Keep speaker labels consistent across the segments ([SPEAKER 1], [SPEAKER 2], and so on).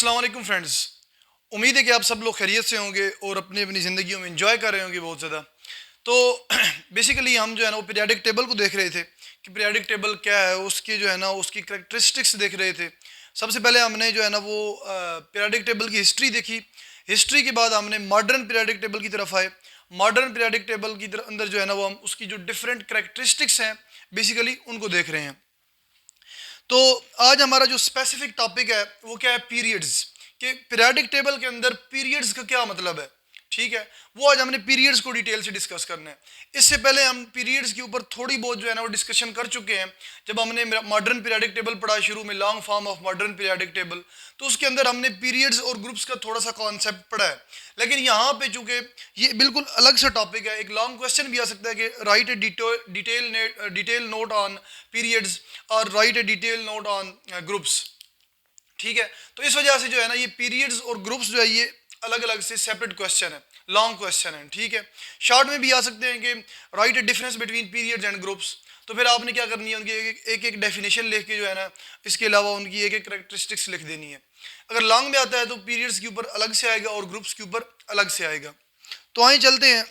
[SPEAKER 1] अस्सलाम वालेकुम फ्रेंड्स। उम्मीद है कि आप सब लोग खैरियत से होंगे और अपनी अपनी ज़िंदगियों में एंजॉय कर रहे होंगे बहुत ज़्यादा। तो बेसिकली हम जो है ना वो पीरियाडिक टेबल को देख रहे थे कि पीरियाडिक टेबल क्या है, उसकी जो है ना उसकी करेक्टरिस्टिक्स देख रहे थे। सबसे पहले हमने जो है ना वो पीरियाडिक टेबल की हिस्ट्री देखी। हिस्ट्री के बाद हमने मॉडर्न पीरियाडिक टेबल की तरफ आए। मॉडर्न पीरियाडिक टेबल की अंदर जो है ना वो हम उसकी जो डिफरेंट करेक्टरिस्टिक्स हैं बेसिकली उनको देख रहे हैं। तो आज हमारा जो स्पेसिफिक टॉपिक है वो क्या है, पीरियड्स। कि पीरियाडिक टेबल के अंदर पीरियड्स का क्या मतलब है, ठीक है। वो आज हमने पीरियड्स को डिटेल से डिस्कस करना है। इससे पहले हम पीरियड्स के ऊपर थोड़ी बहुत जो है ना वो डिस्कशन कर चुके हैं जब हमने मॉडर्न पीरियाडिक टेबल पढ़ा शुरू में, long form of modern periodic table. तो उसके अंदर हमने पीरियड्स और ग्रुप्स का थोड़ा सा कॉन्सेप्ट पढ़ा है। लेकिन यहाँ पे चूंकि ये बिल्कुल अलग सा टॉपिक है, एक लॉन्ग क्वेश्चन भी आ सकता है कि write a detail note on periods और write a detail note on groups, ठीक है। तो इस वजह से जो है ना ये पीरियड्स और ग्रुप्स जो है ये अलग अलग से सेपरेट क्वेश्चन है, लॉन्ग क्वेश्चन है, ठीक है। शॉर्ट में भी आ सकते हैं कि write A difference between periods and groups. तो फिर आपने क्या करनी है, उनकी एक एक डेफिनेशन लिख के जो है ना इसके अलावा उनकी एक एक करेक्टरिस्टिक्स लिख देनी है। अगर लॉन्ग में आता है तो पीरियड्स के ऊपर अलग से आएगा और ग्रुप्स के ऊपर अलग से आएगा। तो आइए चलते हैं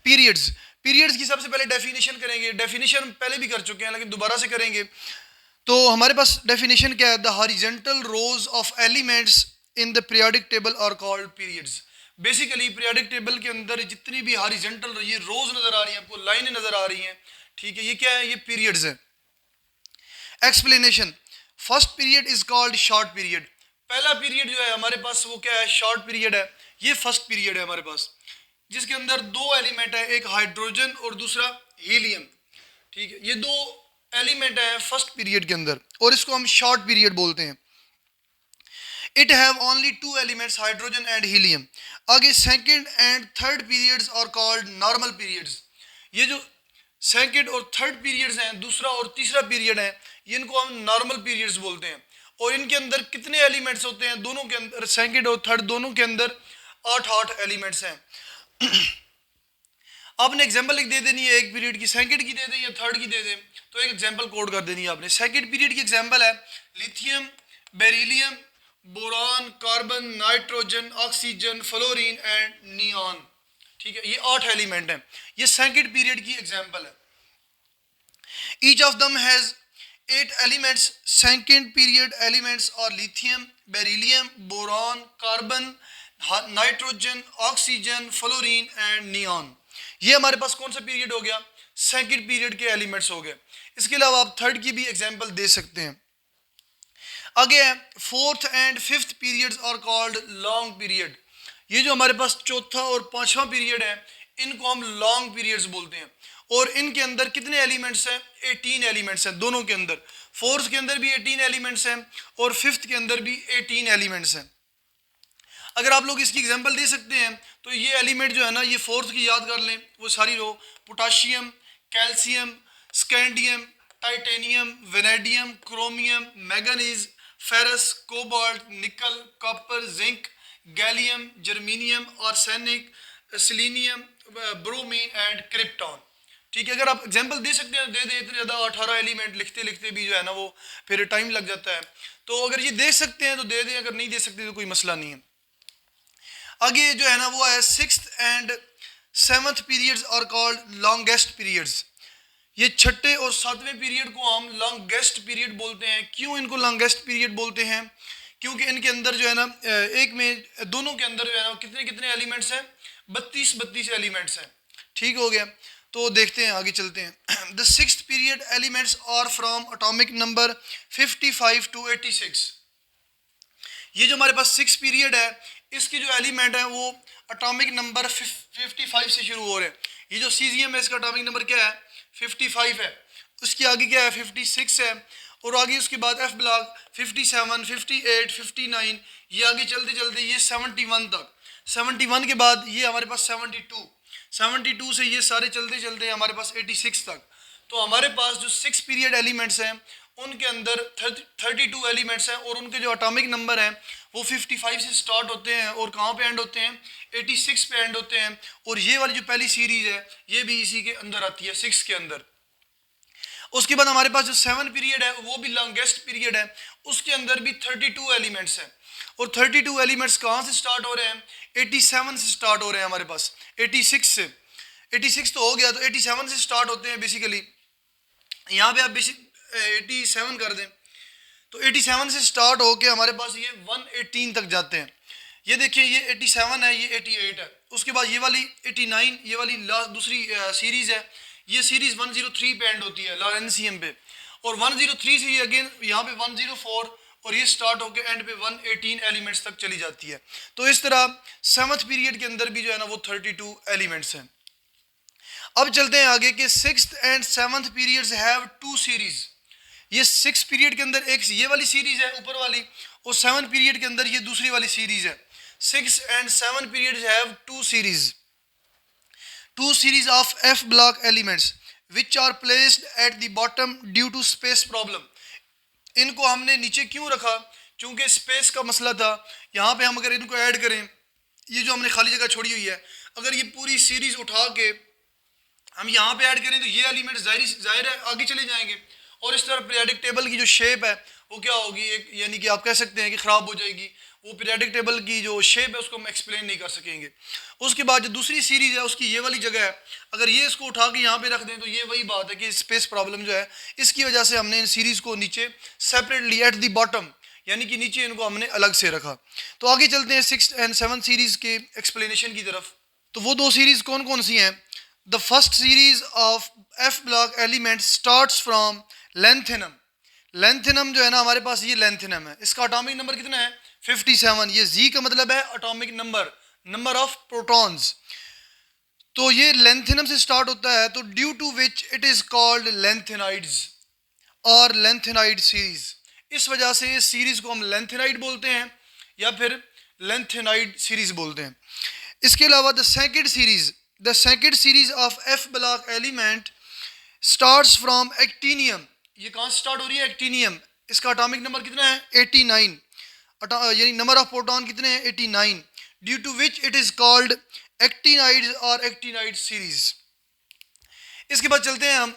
[SPEAKER 1] पीरियड्स। पीरियड्स की सबसे पहले डेफिनेशन करेंगे। डेफिनेशन पहले भी कर चुके हैं लेकिन दोबारा से करेंगे। तो हमारे पास डेफिनेशन क्या है, the horizontal rows of elements in the periodic table are called periods. Basically periodic table के अंदर जितनी भी हॉरिजॉन्टल ये रोज नजर आ रही हैं, आपको लाइनें नजर आ रही हैं, ठीक है, ये क्या है, ये पीरियड्स है। Explanation, first period is called short period. पहला पीरियड जो है हमारे पास वो क्या है, शॉर्ट पीरियड है। ये फर्स्ट पीरियड है हमारे पास जिसके अंदर दो एलिमेंट है, एक हाइड्रोजन और दूसरा हीलियम, ठीक है। ये दो एलिमेंट है फर्स्ट पीरियड के अंदर और इसको हम शॉर्ट पीरियड बोलते हैं। It have only two elements, hydrogen and helium. आगे second and third periods are called normal periods. ये जो सेकंड और थर्ड पीरियड्स हैं, दूसरा और तीसरा पीरियड है, इनको हम नॉर्मल पीरियड्स बोलते हैं। और इनके अंदर कितने एलिमेंट्स होते हैं, दोनों के अंदर, सेकंड और थर्ड दोनों के अंदर 8 एलिमेंट्स हैं। आपने एग्जांपल एक दे देनी है, एक पीरियड की, सेकंड की दे दें या थर्ड की दे दें, तो एक एग्जांपल कोड कर देनी है आपने। सेकंड पीरियड की एग्जांपल है lithium, beryllium, boron, carbon, nitrogen, oxygen, fluorine and neon, ठीक है। ये 8 एलिमेंट हैं, ये सेकंड पीरियड की एग्जांपल है। Each of them has 8 elements. Second period elements और lithium, beryllium, boron, carbon, nitrogen, oxygen, fluorine and neon. ये हमारे पास कौन सा पीरियड हो गया, सेकंड पीरियड के एलिमेंट्स हो गए। इसके अलावा आप थर्ड की भी एग्जांपल दे सकते हैं। आगे है fourth and fifth periods are called long period. ये जो हमारे पास चौथा और पांचवा पीरियड है इनको हम लॉन्ग पीरियड्स बोलते हैं। और इनके अंदर कितने एलिमेंट्स हैं, 18 एलिमेंट्स हैं दोनों के अंदर। फोर्थ के अंदर भी 18 एलिमेंट्स हैं और फिफ्थ के अंदर भी 18 एलिमेंट्स हैं। अगर आप लोग इसकी एग्जांपल दे सकते हैं तो ये एलिमेंट जो है ना, ये फोर्थ की याद कर लें, वो सारी row, potassium, calcium, scandium, titanium, vanadium, chromium, manganese, ferrous, cobalt, nickel, copper, zinc, gallium, germanium, arsenic, selenium, bromine and krypton, ठीक है। अगर आप एग्जांपल दे सकते हैं दे दें, इतने ज़्यादा 18 एलिमेंट लिखते लिखते भी जो है ना वो फिर टाइम लग जाता है। तो अगर ये दे सकते हैं तो दे दें, अगर नहीं दे सकते तो कोई मसला नहीं है। आगे जो है ना वो है sixth and seventh periods are called longest periods. ये छठे और सातवें पीरियड को हम लॉन्गेस्ट पीरियड बोलते हैं। क्यों इनको लॉन्गेस्ट पीरियड बोलते हैं, क्योंकि इनके अंदर जो है ना एक में दोनों के अंदर जो है ना कितने कितने एलिमेंट्स हैं, 32 एलिमेंट्स हैं, ठीक हो गया। तो देखते हैं आगे चलते हैं। The sixth period elements are from atomic number 55 to 86। ये जो हमारे पास सिक्स पीरियड है इसके जो एलिमेंट है वो एटॉमिक नंबर 55 से शुरू हो रहे हैं। ये जो सीजियम है इसका एटॉमिक नंबर क्या है, 55 है। उसके आगे क्या है, 56 है। और आगे उसके बाद एफ ब्लॉक 57, 58, 59, ये आगे चलते चलते ये 71 तक। 71 के बाद ये हमारे पास 72 से ये सारे चलते चलते हमारे पास 86 तक। तो हमारे पास जो सिक्स पीरियड एलिमेंट्स हैं उनके अंदर 32 एलिमेंट्स हैं और उनके जो एटॉमिक नंबर हैं वो 55 से स्टार्ट होते हैं और कहाँ पे एंड होते हैं, 86 पे एंड होते हैं। और ये वाली जो पहली सीरीज है ये भी इसी के अंदर आती है, 6 के अंदर। उसके बाद हमारे पास जो 7 पीरियड है वो भी लॉन्गेस्ट पीरियड है, उसके अंदर भी 32 एलिमेंट्स हैं। और 32 एलिमेंट्स कहाँ से स्टार्ट हो रहे हैं? 87 से स्टार्ट हो रहे हैं हमारे पास, 86 से। 86 तो हो गया, तो 87 से स्टार्ट होते हैं बेसिकली। यहाँ पे आप बेसिक 87 कर दें तो 87 से स्टार्ट होके हमारे पास ये 118 तक जाते हैं। ये देखिए, ये 87 है, ये 88 है। उसके बाद ये वाली 89, ये वाली लास्ट दूसरी सीरीज़ है, ये सीरीज़ 103 पे एंड होती है, लॉरेंसियम पे। और 103 से ये अगेन यहाँ पे 104 और ये स्टार्ट होके एंड पे 118 एलिमेंट्स तक चली जाती है। तो इस तरह 7th पीरियड के अंदर भी जो है ना वो 32 एलिमेंट्स हैं। अब चलते हैं आगे कि 6th and 7th periods have 2 series. ये 6 पीरियड के अंदर एक ये वाली सीरीज़ है ऊपर वाली, और 7 पीरियड के अंदर ये दूसरी वाली सीरीज़ है। 6 and 7 periods have two series of F block elements which are placed at the bottom due to space problem। इनको हमने नीचे क्यों रखा? क्योंकि स्पेस का मसला था। यहाँ पे हम अगर इनको ऐड करें, ये जो हमने खाली जगह छोड़ी हुई है, अगर ये पूरी सीरीज उठा के हम यहाँ पे ऐड करें तो ये एलिमेंट जाहिर है आगे चले जाएंगे, और इस तरह पीरियडिक टेबल की जो शेप है वो क्या होगी, एक यानी कि आप कह सकते हैं कि ख़राब हो जाएगी। वो पीरियडिक टेबल की जो शेप है उसको हम एक्सप्लेन नहीं कर सकेंगे। उसके बाद जो दूसरी सीरीज़ है उसकी ये वाली जगह है, अगर ये इसको उठा के यहाँ पे रख दें तो ये वही बात है कि स्पेस प्रॉब्लम जो है, इसकी वजह से हमने इन सीरीज़ को नीचे सेपरेटली एट द बॉटम, यानी कि नीचे इनको हमने अलग से रखा। तो आगे चलते हैं 6 and 7 सीरीज़ के एक्सप्लेनेशन की तरफ। तो वो दो सीरीज़ कौन कौन सी हैं? The first series of F block element starts from lanthanum. Lanthanum जो है ना हमारे पास, ये लेंथेनम है, इसका एटॉमिक नंबर कितना है? 57। ये जी का मतलब है atomic number, number of protons. तो ये लेंथेनम से स्टार्ट होता है, तो due to which it is called lanthanides और लेंथेनाइड सीरीज। इस वजह से इस सीरीज को हम लेंथेनाइड बोलते हैं या फिर लेंथेनाइड सीरीज बोलते हैं। इसके अलावा the second series of F block element starts from actinium. ये कहाँ से स्टार्ट हो रही है? एक्टिनियम। इसका एटॉमिक नंबर कितना है? 89, यानी नंबर ऑफ प्रोटॉन कितने हैं? 89, due to which it is called actinides और एक्टिनाइड सीरीज। इसके बाद चलते हैं हम,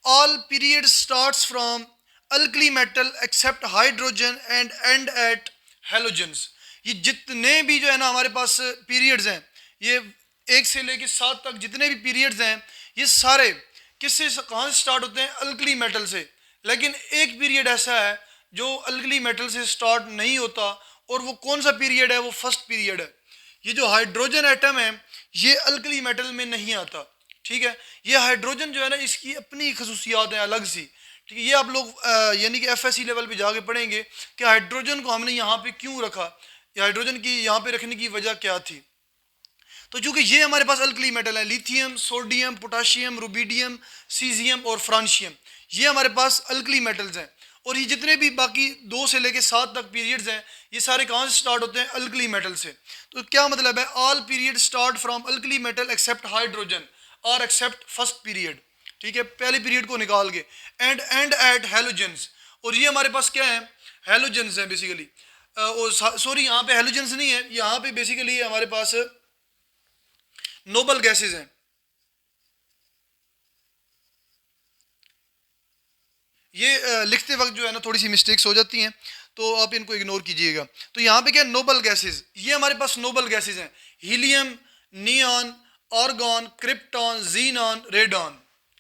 [SPEAKER 1] all period starts from alkali metal except hydrogen and end at halogens. ये जितने भी जो है ना हमारे पास पीरियड्स हैं, ये 1 से लेके 7 तक जितने भी पीरियड्स हैं, ये सारे किससे कहाँ से स्टार्ट होते हैं? अल्कली मेटल से। लेकिन एक पीरियड ऐसा है जो अल्कली मेटल से स्टार्ट नहीं होता, और वो कौन सा पीरियड है? वो फर्स्ट पीरियड है। ये जो हाइड्रोजन एटम है ये अल्कली मेटल में नहीं आता, ठीक है। ये हाइड्रोजन जो है ना इसकी अपनी खसूसियात हैं अलग सी, ठीक है। ये आप लोग यानी कि एफएससी लेवल पे जाके पढ़ेंगे कि हाइड्रोजन को हमने यहाँ पे क्यों रखा, हाइड्रोजन की यहाँ पे रखने की वजह क्या थी। तो चूंकि ये हमारे पास अल्कली मेटल है, lithium, sodium, potassium, rubidium, caesium और फ्रांशियम, ये हमारे पास अल्कली मेटल्स हैं। और ये जितने भी बाकी 2 से लेके 7 तक पीरियड्स हैं, ये सारे कहाँ से स्टार्ट होते हैं? अल्कली मेटल से। तो क्या मतलब है? All period start from alkali metal except hydrogen और एक्सेप्ट फर्स्ट पीरियड, ठीक है, पहले पीरियड को निकाल के। एंड एट हेलोजेंस, और ये हमारे पास क्या है? हेलोजेंस है बेसिकली। सॉरी, यहाँ पे हेलोजेंस नहीं है, यहाँ पे बेसिकली हमारे पास नोबल गैसेज हैं। ये लिखते वक्त जो है ना थोड़ी सी मिस्टेक्स हो जाती हैं, तो आप इनको इग्नोर कीजिएगा। तो यहाँ पे क्या? नोबल गैसेज, ये हमारे पास नोबल गैसेज हैं। Helium, neon, argon, krypton, xenon, radon,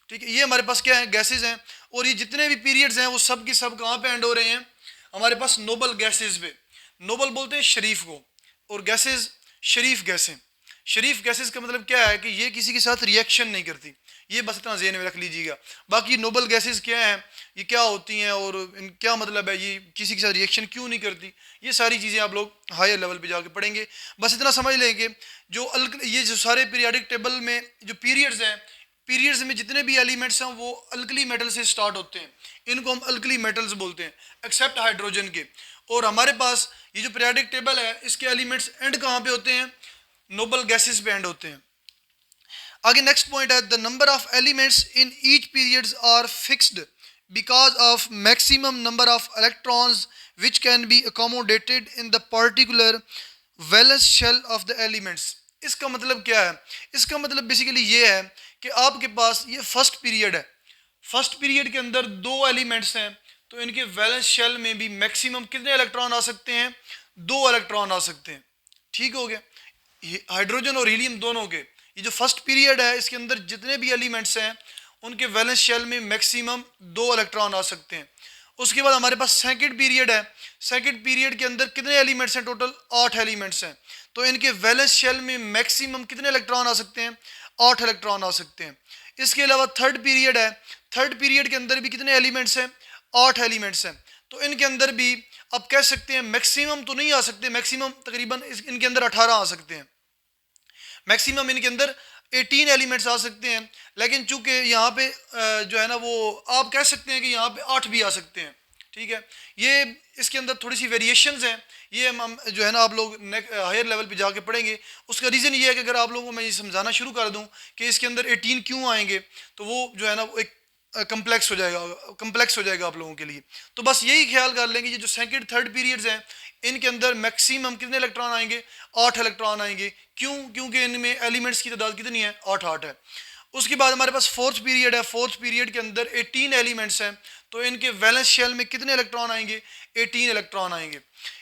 [SPEAKER 1] ठीक है, ये हमारे पास क्या है? गैसेज हैं। और ये जितने भी पीरियड्स हैं वो सब की सब कहाँ पे एंड हो रहे हैं? हमारे पास नोबल गैसेज पे। नोबल बोलते हैं शरीफ को, और गैसेज शरीफ गैसें। शरीफ गैसेस का मतलब क्या है कि ये किसी के साथ रिएक्शन नहीं करती, ये बस इतना ज़हन में रख लीजिएगा। बाकी नोबल गैसेस क्या हैं, ये क्या होती हैं और इन क्या मतलब है, ये किसी के साथ रिएक्शन क्यों नहीं करती, ये सारी चीज़ें आप लोग हायर लेवल पे जाके पढ़ेंगे। बस इतना समझ लें कि ये जो सारे पीरियाडिक टेबल में जो पीरियड्स हैं, पीरियड्स में जितने भी एलिमेंट्स हैं वो अल्कली मेटल से स्टार्ट होते हैं, इनको हम अल्कली मेटल्स बोलते हैं एक्सेप्ट हाइड्रोजन के। और हमारे पास ये जो पीरियाडिक टेबल है इसके एलिमेंट्स एंड कहाँ पे होते हैं? नोबल गैसेस पे एंड होते हैं। आगे नेक्स्ट पॉइंट है, the number of elements in each periods are fixed because of maximum number of electrons which can be accommodated in the particular valence shell of the elements. इसका मतलब क्या है? इसका मतलब बेसिकली ये है कि आपके पास ये फर्स्ट पीरियड है, फर्स्ट पीरियड के अंदर 2 एलिमेंट्स हैं, तो इनके वैलेंस शेल में भी मैक्सिमम कितने इलेक्ट्रॉन आ सकते हैं? 2 इलेक्ट्रॉन आ सकते हैं। ठीक हो गया, हाइड्रोजन और हीलियम दोनों के। ये जो फर्स्ट पीरियड है इसके अंदर जितने भी एलिमेंट्स हैं उनके वैलेंस शेल में मैक्सिमम 2 इलेक्ट्रॉन आ सकते हैं। उसके बाद हमारे पास सेकंड पीरियड है। सेकंड पीरियड के अंदर कितने एलिमेंट्स हैं? टोटल 8 एलिमेंट्स हैं, तो इनके वैलेंस शेल में मैक्सिमम कितने इलेक्ट्रॉन आ सकते हैं? 8 इलेक्ट्रॉन आ सकते हैं। इसके अलावा थर्ड पीरियड है। थर्ड पीरियड के अंदर भी कितने एलिमेंट्स हैं? 8 एलिमेंट्स हैं, तो इनके अंदर भी अब कह सकते हैं मैक्सिमम तो नहीं आ सकते, मैक्सिमम तकरीबन इनके अंदर 18 आ सकते हैं। मैक्सिमम इनके अंदर 18 एलिमेंट्स आ सकते हैं, लेकिन चूंकि यहाँ पे जो है ना वो आप कह सकते हैं कि यहाँ पे 8 भी आ सकते हैं। ठीक है, ये इसके अंदर थोड़ी सी वेरिएशंस हैं, ये हम जो है ना आप लोग हायर लेवल पे जाके पढ़ेंगे। उसका रीज़न ये है कि अगर आप लोगों को मैं ये समझाना शुरू कर दूं कि इसके अंदर 18 क्यों आएंगे, तो वो जो है ना वो एक कम्प्लेक्स हो जाएगा आप लोगों के लिए। तो बस यही ख्याल कर लेंगे, ये जो सेकंड थर्ड पीरियड्स हैं इनके अंदर मैक्सिमम कितने इलेक्ट्रॉन आएंगे? 8 इलेक्ट्रॉन आएंगे। क्यों? क्योंकि इनमें एलिमेंट्स की तादाद कितनी है? 8 है। उसके बाद हमारे पास फोर्थ पीरियड है। फोर्थ पीरियड के अंदर 18 एलिमेंट्स हैं, तो इनके वैलेंस शेल में कितने इलेक्ट्रॉन आएंगे? 18 इलेक्ट्रॉन आएंगे।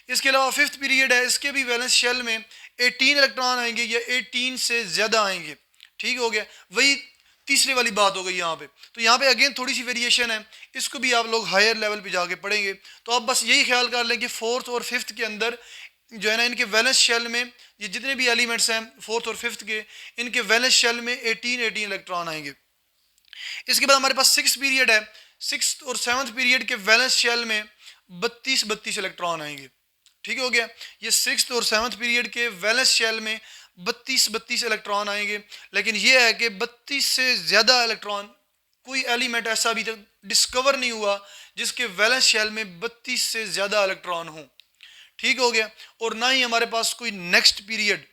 [SPEAKER 1] इसके अलावा फिफ्थ पीरियड है, इसके भी वैलेंस शेल में 18 इलेक्ट्रॉन आएंगे या 18 से ज़्यादा आएंगे। ठीक हो गया, वही तीसरी वाली बात हो गई यहाँ पे। तो यहाँ पे अगेन थोड़ी सी वेरिएशन है, इसको भी आप लोग हायर लेवल पे जाके पढ़ेंगे। तो आप बस यही ख्याल कर लें कि फोर्थ और फिफ्थ के अंदर जो है ना इनके वैलेंस शेल में ये जितने भी एलिमेंट्स हैं फोर्थ और फिफ्थ के, इनके वैलेंस शेल में 18 इलेक्ट्रॉन आएंगे। इसके बाद हमारे पास सिक्स पीरियड है। सिक्स और सेवन्थ पीरियड के वैलेंस शेल में 32 इलेक्ट्रॉन आएंगे। ठीक हो गया, ये सिक्स और सेवन्थ पीरियड के वैलेंस शेल में 32 इलेक्ट्रॉन आएंगे, लेकिन ये है कि 32 से ज़्यादा इलेक्ट्रॉन कोई एलिमेंट ऐसा अभी तक डिस्कवर नहीं हुआ जिसके वैलेंस शेल में 32 से ज़्यादा इलेक्ट्रॉन हो। ठीक हो गया, और ना ही हमारे पास कोई नेक्स्ट पीरियड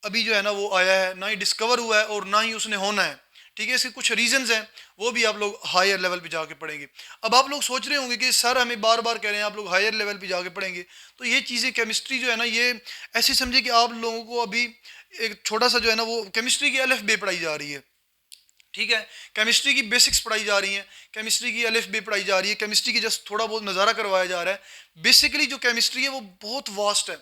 [SPEAKER 1] अभी जो है ना वो आया है, ना ही डिस्कवर हुआ है और ना ही उसने होना है। ठीक है, इसके कुछ रीजंस हैं, वो भी आप लोग हायर लेवल पे जाके पढ़ेंगे। अब आप लोग सोच रहे होंगे कि सर हमें बार बार कह रहे हैं आप लोग हायर लेवल पे जाके पढ़ेंगे, तो ये चीज़ें केमिस्ट्री जो है ना ये ऐसे समझे कि आप लोगों को अभी एक छोटा सा जो है ना वो केमिस्ट्री की अलिफ बे पढ़ाई जा रही है। ठीक है, केमिस्ट्री की बेसिक्स पढ़ाई जा रही हैं, केमिस्ट्री की अलिफ बे पढ़ाई जा रही है, केमिस्ट्री की जस्ट थोड़ा बहुत नज़ारा करवाया जा रहा है। बेसिकली जो केमिस्ट्री है वो बहुत वास्ट है,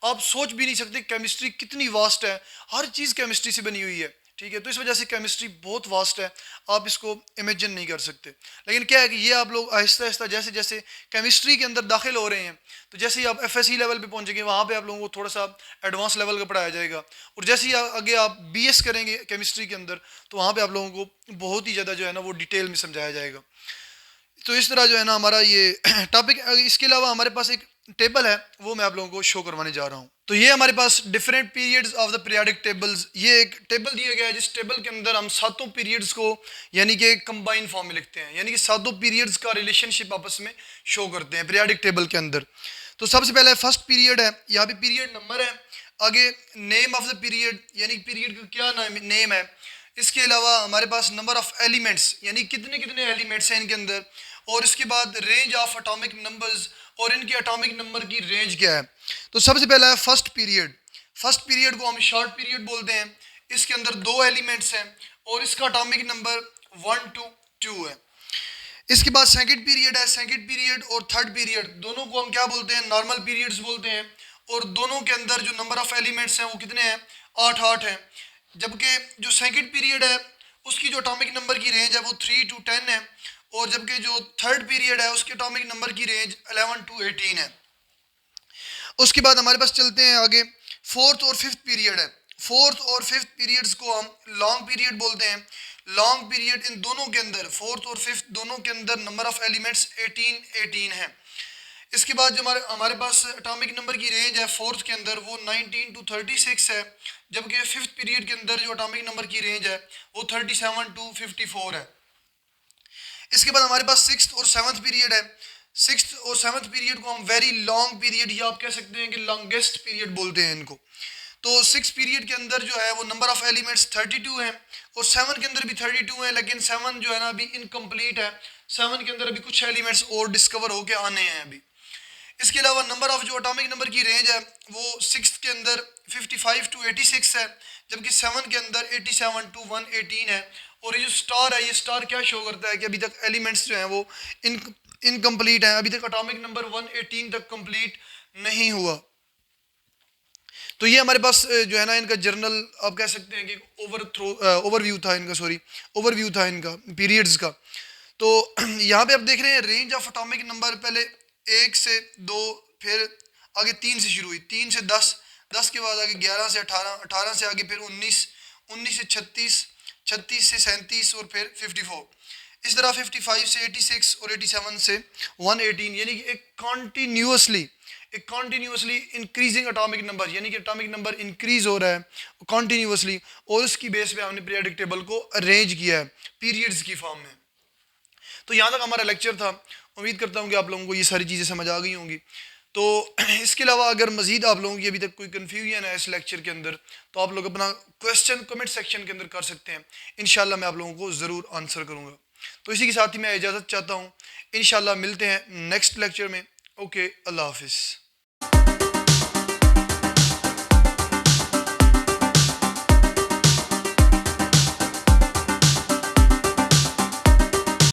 [SPEAKER 1] आप सोच भी नहीं सकते केमिस्ट्री कितनी वास्ट है, हर चीज़ केमिस्ट्री से बनी हुई है। ठीक है, तो इस वजह से केमिस्ट्री बहुत वास्ट है, आप इसको इमेजिन नहीं कर सकते। लेकिन क्या है कि ये आप लोग आहिस्ता आहिस्ता जैसे जैसे केमिस्ट्री के अंदर दाखिल हो रहे हैं, तो जैसे ही आप एफएससी लेवल पे पहुंचेंगे वहाँ पे आप लोगों को थोड़ा सा एडवांस लेवल का पढ़ाया जाएगा, और जैसे ही आगे आप बीएस करेंगे केमिस्ट्री के अंदर तो वहाँ पे आप लोगों को बहुत ही ज़्यादा जो है ना वो डिटेल में समझाया जाएगा। तो इस तरह जो है ना हमारा ये टॉपिक। इसके अलावा हमारे पास एक टेबल है, वो मैं आप लोगों को शो करवाने जा रहा हूँ। तो ये हमारे पास different periods of the periodic tables, ये एक टेबल दिया गया है जिस टेबल के अंदर हम सातों पीरियड्स को यानी कि कंबाइन फॉर्म में लिखते हैं, यानी कि सातों पीरियड्स का रिलेशनशिप आपस में शो करते हैं पीरियाडिक टेबल के अंदर। तो सबसे पहले फर्स्ट पीरियड है, यहाँ पे पीरियड नंबर है, आगे नेम ऑफ द पीरियड यानी पीरियड का क्या नेम है। इसके अलावा हमारे पास नंबर ऑफ एलिमेंट्स यानी कितने कितने एलिमेंट्स हैं इनके अंदर, और इसके बाद रेंज ऑफ एटॉमिक नंबर्स और इनके एटॉमिक नंबर की रेंज क्या है। तो सबसे पहला है फर्स्ट पीरियड। फर्स्ट पीरियड को हम शॉर्ट पीरियड बोलते हैं, इसके अंदर 2 एलिमेंट्स हैं और इसका एटॉमिक नंबर 1 to 2 है। इसके बाद सेकंड पीरियड है। सेकंड पीरियड और थर्ड पीरियड दोनों को हम क्या बोलते हैं? नॉर्मल पीरियड्स बोलते हैं, और दोनों के अंदर जो नंबर ऑफ एलिमेंट्स हैं वो कितने हैं? 8 हैं। जबकि जो सेकंड पीरियड है उसकी जो एटॉमिक नंबर की रेंज है वो 3 to 10 है, और जबकि जो थर्ड पीरियड है उसके एटॉमिक नंबर की रेंज 11 to 18 है। उसके बाद हमारे पास चलते हैं आगे, फोर्थ और फिफ्थ पीरियड है। फोर्थ और फिफ्थ पीरियड्स को हम लॉन्ग पीरियड बोलते हैं। लॉन्ग पीरियड इन दोनों के अंदर, फोर्थ और फिफ्थ दोनों के अंदर नंबर ऑफ एलिमेंट्स 18 है। इसके बाद जो हमारे पास एटॉमिक नंबर की रेंज है फोर्थ के अंदर वो 19 to 36 है, जबकि फिफ्थ पीरियड के अंदर जो एटॉमिक नंबर की रेंज है वो 37 to 54 है। इसके बाद हमारे पास सिक्स्थ और सेवन्थ पीरियड है। सिक्स्थ और सेवन्थ पीरियड को हम वेरी लॉन्ग पीरियड या आप कह सकते हैं कि लॉन्गेस्ट पीरियड बोलते हैं इनको। तो सिक्स पीरियड के अंदर जो है वो नंबर ऑफ एलिमेंट्स 32 हैं, और सेवन के अंदर भी 32 हैं, लेकिन सेवन जो है ना अभी इनकम्प्लीट है, सेवन के अंदर अभी कुछ एलिमेंट्स और डिस्कवर होके आने हैं अभी। इसके अलावा नंबर ऑफ जो एटॉमिक नंबर की रेंज है वो सिक्स के अंदर 55 to 86 है, जबकि सेवन के अंदर 87 to 118 है, और ये जो स्टार है, ये स्टार क्या शो करता है कि अभी तक एलिमेंट्स जो हैं वो इनकम्प्लीट हैं, अभी तक एटॉमिक नंबर 118 तक कंप्लीट नहीं हुआ। तो ये हमारे पास जो है ना इनका जर्नल आप कह सकते हैं कि ओवरव्यू था इनका, सॉरी ओवरव्यू था इनका पीरियड्स का। तो यहाँ पे आप देख रहे हैं रेंज ऑफ एटॉमिक नंबर पहले 1 से 2, फिर आगे 3 से शुरू हुई, 3 से 10, 10 के बाद आगे 11 से 18, 18 से आगे फिर 19, 19 से 36, 36 से 37 और फिर 54। इस तरह 55 से 86 और 87 से 118, यानी कि एक कॉन्टीन्यूसली इंक्रीजिंग एटॉमिक नंबर, यानी कि एटॉमिक नंबर इंक्रीज हो रहा है कॉन्टीन्यूसली, और उसकी बेस पे हमने पीरियडिक टेबल को अरेंज किया है पीरियड्स की फॉर्म में। तो यहाँ तक हमारा लेक्चर था। उम्मीद करता हूँ कि आप लोगों को ये सारी चीज़ें समझ आ गई होंगी। तो इसके अलावा अगर मज़ीद आप लोगों की अभी तक कोई कन्फ्यूजन है इस लेक्चर के अंदर, तो आप लोग अपना क्वेश्चन कमेंट सेक्शन के अंदर कर सकते हैं। इंशाल्लाह मैं आप लोगों को ज़रूर आंसर करूँगा। तो इसी के साथ ही मैं इजाज़त चाहता हूँ। इंशाल्लाह मिलते हैं नेक्स्ट लेक्चर में। ओके, अल्लाह हाफिज़।